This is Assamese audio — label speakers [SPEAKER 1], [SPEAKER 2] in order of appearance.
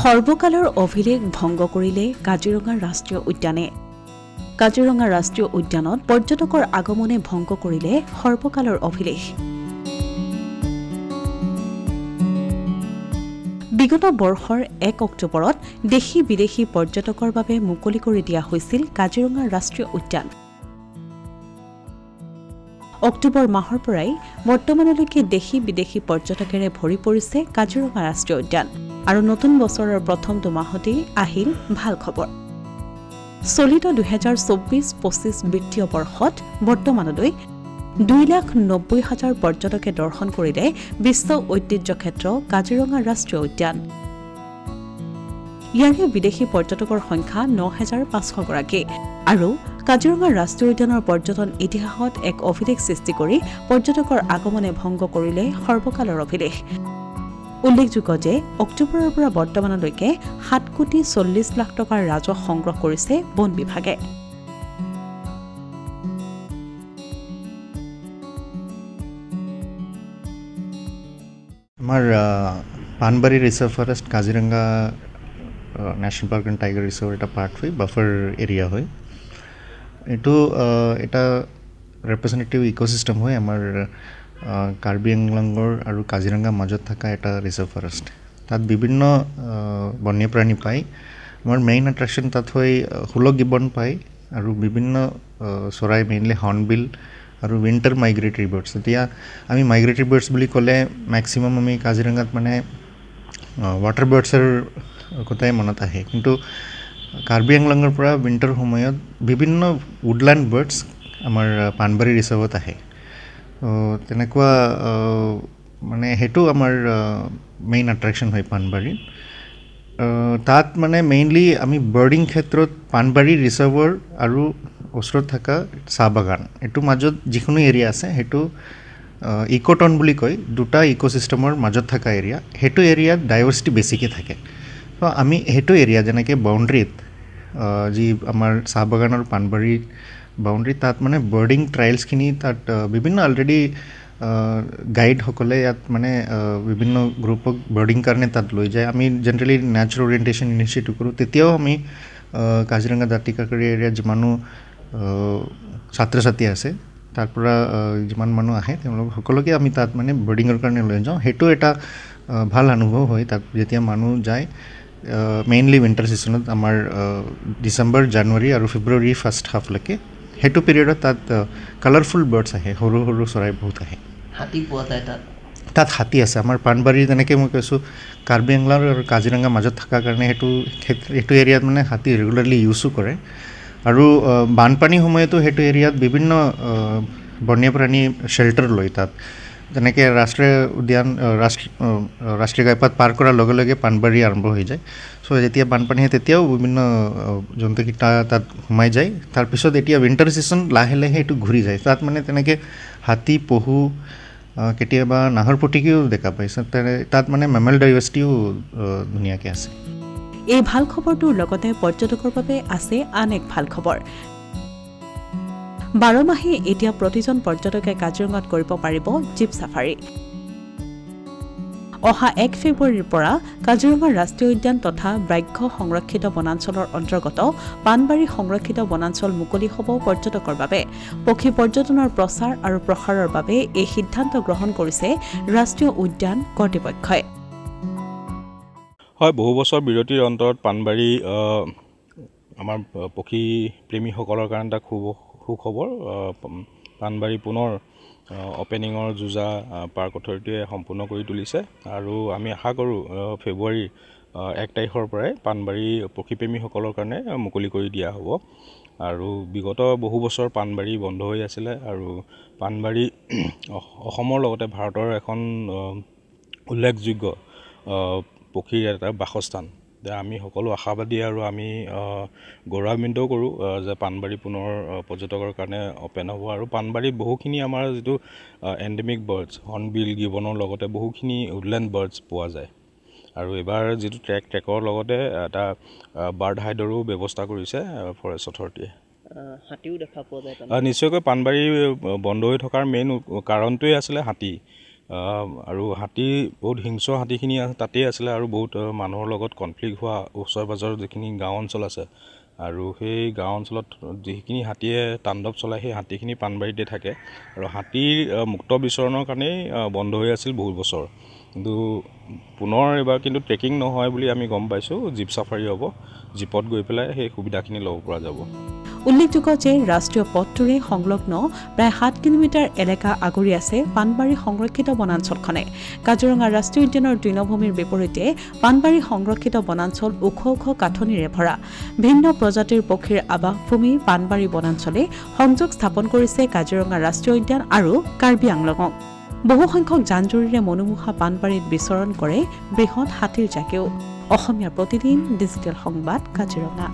[SPEAKER 1] সৰ্বকালৰ অভিলেখ ভংগ কৰিলে কাজিৰঙা ৰাষ্ট্ৰীয় উদ্যানে। কাজিৰঙা ৰাষ্ট্ৰীয় উদ্যানত পৰ্যটকৰ আগমনে ভংগ কৰিলে সৰ্বকালৰ অভিলেখ। বিগত বৰ্ষৰ 1 অক্টোবৰত দেশী বিদেশী পৰ্যটকৰ বাবে মুকলি কৰি দিয়া হৈছিল কাজিৰঙা ৰাষ্ট্ৰীয় উদ্যান। অক্টোবৰ মাহৰ পৰাই বৰ্তমানলৈকে দেশী বিদেশী পৰ্যটকেৰে ভৰি পৰিছে কাজিৰঙা ৰাষ্ট্ৰীয় উদ্যান। আৰু নতুন বছৰৰ প্ৰথমটো মাহতেই আহিল ভাল খবৰ। চলিত 2024-25 বিত্তীয় বৰ্ষত বৰ্তমানলৈ 2,90,000 পৰ্যটকে দৰ্শন কৰিলে বিশ্ব ঐতিহ্য ক্ষেত্ৰ কাজিৰঙা ৰাষ্ট্ৰীয় উদ্যান। ইয়াৰে বিদেশী পৰ্যটকৰ সংখ্যা 9,500 গৰাকী আৰু কাজিৰঙা ৰাষ্ট্ৰীয় উদ্যানৰ পৰ্যটন ইতিহাসত এক অভিলেখ সৃষ্টি কৰি পৰ্যটকৰ আগমনে ভংগ কৰিলে সৰ্বকালৰ অভিলেখ। উল্লেখযোগ্য যে অক্টোবৰৰ পৰা বৰ্তমানলৈকে 7,40,00,000 টকাৰ ৰাজহ সংগ্ৰহ কৰিছে বন বিভাগে।
[SPEAKER 2] আমাৰ Panbari reserve forest Kaziranga national park and tiger reserve এটা পাৰ্ট হয়, বাফাৰ এৰিয়া হয়। এইটো এটা ৰেপ্ৰেজেণ্টেটিভ ইক'চিষ্টেম হয় আমাৰ কাৰ্বি আংলঙৰ আৰু কাজিৰঙাৰ মাজত থকা এটা ৰিজাৰ্ভ ফৰেষ্ট। তাত বিভিন্ন বন্যপ্ৰাণী পায়। আমাৰ মেইন এট্ৰেকশ্যন তাত হয় হুলক গিবন পায় আৰু বিভিন্ন চৰাই, মেইনলি হৰ্ণবিল আৰু উইণ্টাৰ মাইগ্ৰেটৰী বাৰ্ডছ। এতিয়া আমি মাইগ্ৰেটৰী বাৰ্ডছ বুলি ক'লে মেক্সিমাম আমি কাজিৰঙাত মানে ৱাটাৰ বাৰ্ডছৰ কথাই মনত আহে, কিন্তু কাৰ্বি আংলঙৰ পৰা উইণ্টাৰ সময়ত বিভিন্ন উডলেণ্ড বাৰ্ডছ আমাৰ পানবাৰী ৰিজাৰ্ভত আহে। তেনেকুৱা মানে সেইটো আমাৰ মেইন এট্ৰেকশ্যন হয় পানবাৰীত। তাত মানে মেইনলি আমি বাৰ্ডিং ক্ষেত্ৰত পানবাৰী ৰিজাৰ্ভৰ আৰু ওচৰত থকা চাহ বাগান এইটোৰ মাজত যিকোনো এৰিয়া আছে সেইটো ইক'টন বুলি কয়, দুটা ইক'চিষ্টেমৰ মাজত থকা এৰিয়া। সেইটো এৰিয়াত ডাইভাৰ্চিটি বেছিকৈ থাকে। তো আমি সেইটো এৰিয়া যেনেকৈ বাউণ্ডেৰীত যি আমাৰ চাহ বাগান আৰু পানবাৰীৰ বাউণ্ডেৰী, তাত মানে বাৰ্ডিং ট্ৰায়েলছখিনি তাত বিভিন্ন অলৰেডি গাইডসকলে ইয়াত মানে বিভিন্ন গ্ৰুপক বাৰ্ডিং কাৰণে তাত লৈ যায়। আমি জেনেৰেলি নেচাৰ অৰিয়েণ্টেশ্যন ইনিচিয়েটিভ কৰোঁ। তেতিয়াও আমি কাজিৰঙা দাঁতিকাষৰীয়া এৰিয়াত যিমানো ছাত্ৰ ছাত্ৰী আছে তাৰ পৰা যিমান মানুহ আহে তেওঁলোক সকলোকে আমি তাত মানে বাৰ্ডিঙৰ কাৰণে লৈ যাওঁ। সেইটো এটা ভাল অনুভৱ হয় তাত যেতিয়া মানুহ যায়। মেইনলি উইণ্টাৰ ছিজনত আমাৰ ডিচেম্বৰ, জানুৱাৰী আৰু ফেব্ৰুৱাৰী ফাৰ্ষ্ট হাফলৈকে সেইটো পিৰিয়ডত তাত কালাৰফুল বাৰ্ডছ আহে, সৰু সৰু চৰাই বহুত আহে।
[SPEAKER 3] হাতী পোৱা যায়
[SPEAKER 2] তাত হাতী আছে। আমাৰ পানবাৰী যেনেকৈ মই কৈছোঁ কাৰ্বি আংলং আৰু কাজিৰঙাৰ মাজত থকাৰ কাৰণে সেইটো এৰিয়াত মানে হাতী ৰেগুলাৰলি ইউজো কৰে। আৰু বানপানীৰ সময়তো সেইটো এৰিয়াত বিভিন্ন বন্যপ্ৰাণী শ্বেল্টাৰ লয় তাত। যেনেকৈ ৰাষ্ট্ৰীয় উদ্যান ৰাষ্ট্ৰীয় ঘাইপথ পাৰ কৰাৰ লগে লগে পানবাৰী আৰম্ভ হৈ যায়। চ' যেতিয়া বানপানী হয় তেতিয়াও বিভিন্ন জন্তুকেইটা তাত সোমাই যায়। তাৰপিছত এতিয়া উইণ্টাৰ ছিজন লাহে লাহে এইটো ঘূৰি যায়। তাত মানে তেনেকৈ হাতী, পহু, কেতিয়াবা নাহৰ ফুটুকীও দেখা পাইছে। তাত মানে মেমেল ডাইভাৰ্চিটিও ধুনীয়াকৈ আছে।
[SPEAKER 1] এই ভাল খবৰটোৰ লগতে পৰ্যটকৰ বাবে আছে আন এক ভাল খবৰ। 12 মাহে এতিয়া প্ৰতিজন পৰ্যটকে কাজিৰঙাত কৰিব পাৰিব জীপ ছাফাৰী। অহা 1 ফেব্ৰুৱাৰীৰ পৰা কাজিৰঙা ৰাষ্ট্ৰীয় উদ্যান তথা ব্যাঘ্ৰ সংৰক্ষিত বনাঞ্চলৰ অন্তৰ্গত পানবাৰী সংৰক্ষিত বনাঞ্চল মুকলি হ'ব পৰ্যটকৰ বাবে। পক্ষী পৰ্যটনৰ প্ৰচাৰ আৰু প্ৰসাৰৰ বাবে এই সিদ্ধান্ত গ্ৰহণ কৰিছে ৰাষ্ট্ৰীয় উদ্যান কৰ্তৃপক্ষই।
[SPEAKER 4] হয়, বহু বছৰ বিৰতিৰ অন্তৰত পানবাৰী আমাৰ পক্ষী প্ৰেমীসকলৰ কাৰণে এটা খুব সুখবৰ। পানবাৰী পুনৰ অপেনিঙৰ যোজা পাৰ্ক অথৰিটিয়ে সম্পূৰ্ণ কৰি তুলিছে আৰু আমি আশা কৰোঁ ফেব্ৰুৱাৰী 1 তাৰিখৰ পৰাই পানবাৰী পক্ষীপ্ৰেমীসকলৰ কাৰণে মুকলি কৰি দিয়া হ'ব। আৰু বিগত বহু বছৰ পানবাৰী বন্ধ হৈ আছিলে আৰু পানবাৰী অসমৰ লগতে ভাৰতৰ এখন উল্লেখযোগ্য পক্ষীৰ এটা বাসস্থান। আমি সকলো আশাবাদী আৰু আমি গৌৰৱান্বিতও কৰোঁ যে পানবাৰী পুনৰ পৰ্যটকৰ কাৰণে অ'পেন হ'ব। আৰু পানবাৰীত বহুখিনি আমাৰ যিটো এণ্ডেমিক বাৰ্ডছ, হৰ্ণবিল, গিবনৰ লগতে বহুখিনি উডলেণ্ড বাৰ্ডছ পোৱা যায়। আৰু এইবাৰ যিটো ট্ৰেকৰ লগতে এটা বাৰ্ড হাইডৰো ব্যৱস্থা কৰিছে ফৰেষ্ট অথৰিটিয়ে।
[SPEAKER 3] হাতীও দেখা পোৱা যায়।
[SPEAKER 4] নিশ্চয়কৈ পানবাৰী বন্ধ হৈ থকাৰ মেইন কাৰণটোৱে আছিলে হাতী। আৰু হাতী বহুত হিংস্ৰ হাতীখিনি তাতেই আছিলে আৰু বহুত মানুহৰ লগত কনফ্লিক্ট হোৱা ওচৰ পাজৰ যিখিনি গাঁও অঞ্চল আছে আৰু সেই গাঁও অঞ্চলত যিখিনি হাতীয়ে তাণ্ডৱ চলায় সেই হাতীখিনি পাণবাৰীতে থাকে আৰু হাতীৰ মুক্ত বিচৰণৰ কাৰণেই বন্ধ হৈ আছিল বহুত বছৰ কিন্তু পুনৰ এবাৰ কিন্তু ট্ৰেকিং নহয় বুলি আমি গম পাইছোঁ জীপ চাফাৰী হ'ব জীপত গৈ পেলাই সেই সুবিধাখিনি ল'ব পৰা যাব
[SPEAKER 1] উল্লেখযোগ্য যে ৰাষ্ট্ৰীয় পথটোৰে সংলগ্ন প্ৰায় 7 কিলোমিটাৰ এলেকা আগুৰি আছে পাণবাৰী সংৰক্ষিত বনাঞ্চলখনে কাজিৰঙা ৰাষ্ট্ৰীয় উদ্যানৰ তৃণভূমিৰ বিপৰীতে পাণবাৰী সংৰক্ষিত বনাঞ্চল ওখ ওখ কাঠনিৰে ভৰা ভিন্ন প্ৰজাতিৰ পক্ষীৰ আৱাসভূমি পাণবাৰী বনাঞ্চলে সংযোগ স্থাপন কৰিছে কাজিৰঙা ৰাষ্ট্ৰীয় উদ্যান আৰু কাৰ্বি আংলঙক বহু সংখ্যক যান-জঁৰিৰে মনোমোহা পাণবাৰীত বিচৰণ কৰে বৃহৎ হাতীৰ জাকেও অসমীয়া প্ৰতিদিন ডিজিটেল সংবাদ কাজিৰঙা